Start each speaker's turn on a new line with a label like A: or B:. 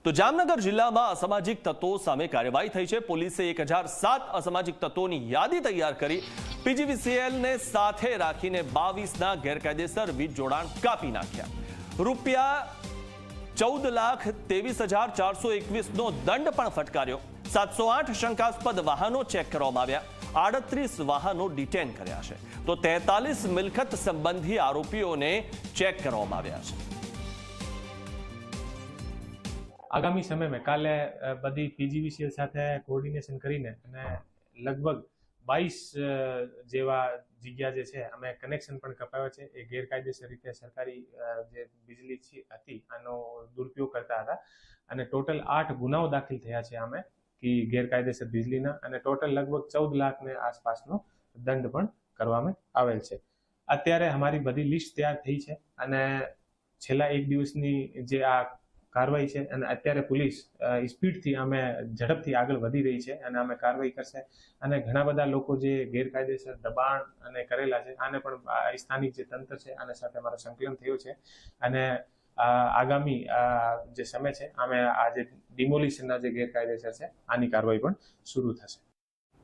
A: તો જામનગર જિલ્લામાં અસામાજિક તત્વો સામે કાર્યવાહી થઈ છે। પોલીસે 1007 અસામાજિક તત્વોની યાદી તૈયાર કરી પીજીવીસીએલને સાથે રાખીને 22ના ગેરકાયદેસર વીજ જોડાણ કાપી નાખ્યા। રૂપિયા 14,23,421નો દંડ પણ ફટકાર્યો। 708 શંકાસ્પદ વાહનો ચેક કરવામાં આવ્યા। 38 વાહનો ડિટેન કર્યા છે, તો 43 મિલકત સંબંધી આરોપીઓને ચેક કરવામાં આવ્યા છે।
B: આગામી સમયમાં કાલે બધી પીજીવીસીએલ સાથે કોઓર્ડિનેશન કરીને અને લગભગ 22 જેવા જગ્યા જે છે અમે કનેક્શન પણ કપાવ્યા છે। એ ગેરકાયદેસર રીતે સરકારી જે વીજળી હતી આનો દુરુપયોગ કરતા હતા અને ટોટલ 8 ગુનાઓ દાખલ થયા છે આમે કે ગેરકાયદેસર વીજળીના અને ટોટલ લગભગ 14 લાખને આસપાસનો દંડ પણ કરવામાં આવેલ છે। અત્યારે અમારી બધી લિસ્ટ તૈયાર થઈ છે અને છેલ્લા એક દિવસની જે આ કાર્યવાહી છે અને અત્યારે પોલીસ સ્પીડથી અમે ઝડપથી આગળ વધી રહી છે અને અમે કાર્યવાહી કરશે અને ઘણા બધા લોકો જે ગેરકાયદેસર દબાણ અને કરેલા છે આને પણ સ્થાનિક જે તંત્ર છે આના સાથે અમારો સંકલન થયો છે અને આગામી જે સમય છે અમે આ જે ડિમોલિશનના જે ગેરકાયદેસર છે આની કાર્યવાહી પણ શરૂ થશે।